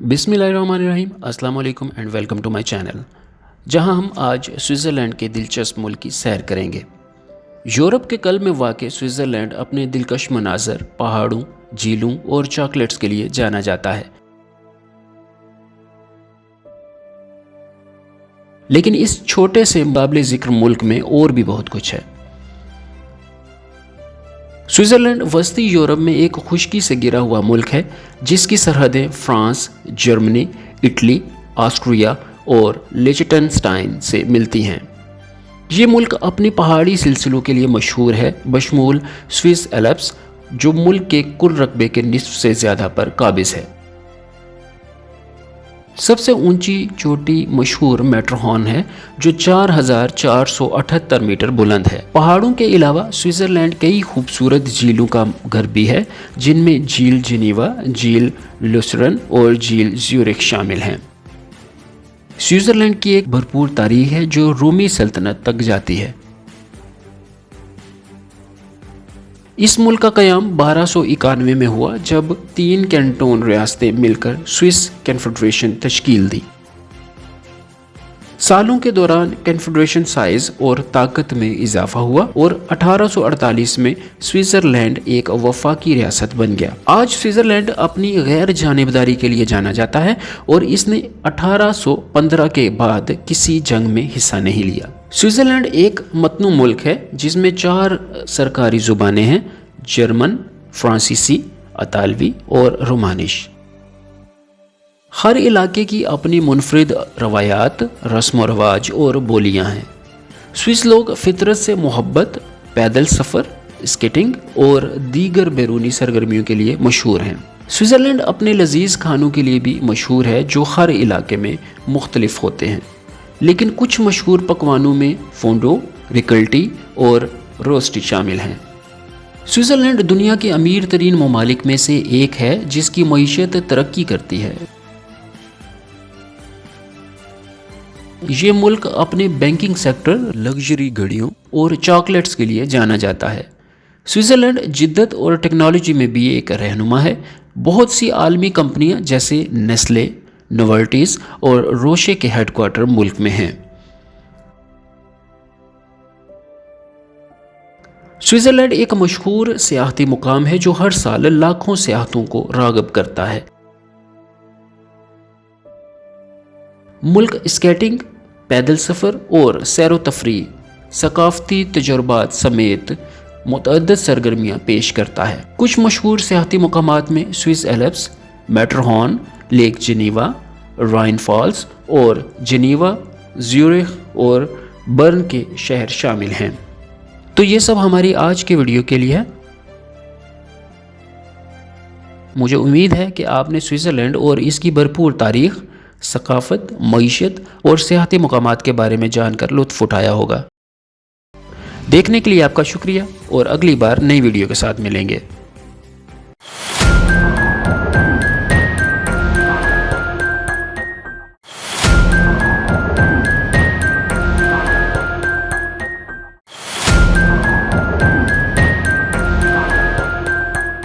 बिस्मिल्लाहिर्रहमानिर्रहीम, अस्सलाम वालेकुम and welcome to my channel, जहां हम आज स्विट्ज़रलैंड के दिलचस्प मुल्क की सैर करेंगे। यूरोप के क़ल्ब में वाक़ स्विट्ज़रलैंड अपने दिलकश मनाज़र, पहाड़ों, झीलों और चॉकलेट्स के लिए जाना जाता है। लेकिन इस छोटे से काबिल ज़िक्र मुल्क में और भी बहुत कुछ है। स्विट्ज़रलैंड वस्ती यूरोप में एक खुशकी से घिरा हुआ मुल्क है, जिसकी सरहदें फ्रांस, जर्मनी, इटली, ऑस्ट्रिया और लिechtenstein से मिलती हैं। ये मुल्क अपनी पहाड़ी सिलसिलों के लिए मशहूर है, बशमूल स्विस एल्प्स, जो मुल्क के कुल रकबे के निस्फ से ज़्यादा पर काबिज़ है। सबसे ऊंची चोटी मशहूर मैटरहॉर्न है, जो 4478 मीटर बुलंद है। पहाड़ों के अलावा स्विट्ज़रलैंड कई खूबसूरत झीलों का घर भी है, जिनमें झील जिनेवा, झील लुसरन और झील ज्यूरिख शामिल हैं। स्विट्ज़रलैंड की एक भरपूर तारीख है, जो रोमी सल्तनत तक जाती है। इस मुल्क का क़याम 1291 में हुआ, जब 3 कैंटोन रियासतें मिलकर स्विस कन्फेडरेशन तश्कील दी। सालों के दौरान कन्फेडरेशन साइज और ताकत में इजाफा हुआ और 1848 में स्विट्ज़रलैंड एक वफाकी रियासत बन गया। आज स्विट्ज़रलैंड अपनी गैर जानिबदारी के लिए जाना जाता है और इसने 1815 के बाद किसी जंग में हिस्सा नहीं लिया। स्विट्ज़रलैंड एक मतनू मुल्क है, जिसमें 4 सरकारी ज़ुबानें हैं: जर्मन, फ्रांसीसी, इतालवी और रोमानिश। हर इलाके की अपनी मुनफरिद रवायात, रस्म व रवाज और बोलियां हैं। स्विस लोग फितरत से मोहब्बत, पैदल सफ़र, स्केटिंग और दीगर बैरूनी सरगर्मियों के लिए मशहूर हैं। स्विट्ज़रलैंड अपने लजीज खानों के लिए भी मशहूर है, जो हर इलाके में मुख्तलिफ होते हैं। लेकिन कुछ मशहूर पकवानों में फोंडो, रिकल्टी और रोस्टी शामिल हैं। स्विट्ज़रलैंड दुनिया के अमीर तरीन ममालिक में से एक है, जिसकी मईशत तरक्की करती है। ये मुल्क अपने बैंकिंग सेक्टर, लग्जरी घड़ियों और चॉकलेट्स के लिए जाना जाता है। स्विट्ज़रलैंड जिद्दत और टेक्नोलॉजी में भी एक रहनुमा है। बहुत सी आलमी कंपनियां जैसे नेस्ले, नोवर्टीज और रोशे के हेडक्वार्टर मुल्क में हैं। स्विट्ज़रलैंड एक मशहूर सियाहती मुकाम है, जो हर साल लाखों सियाहतों को राग़िब करता है। मुल्क स्केटिंग, पैदल सफ़र और सैर व तफरीह, सकाफ़ती तजुर्बात समेत मुतअद्दिद सरगर्मियाँ पेश करता है। कुछ मशहूर सियाहती मुकामात में Swiss Alps, Matterhorn, Lake Geneva, Rhine Falls और जिनेवा, ज्यूरिख और बर्न के शहर शामिल हैं। तो ये सब हमारी आज के वीडियो के लिए है। मुझे उम्मीद है कि आपने स्विट्ज़रलैंड और इसकी भरपूर तारीख़, सकाफ़त, मईशत और सियाहती मुकामात के बारे में जानकर लुत्फ़ उठाया होगा। देखने के लिए आपका शुक्रिया और अगली बार नई वीडियो के साथ मिलेंगे।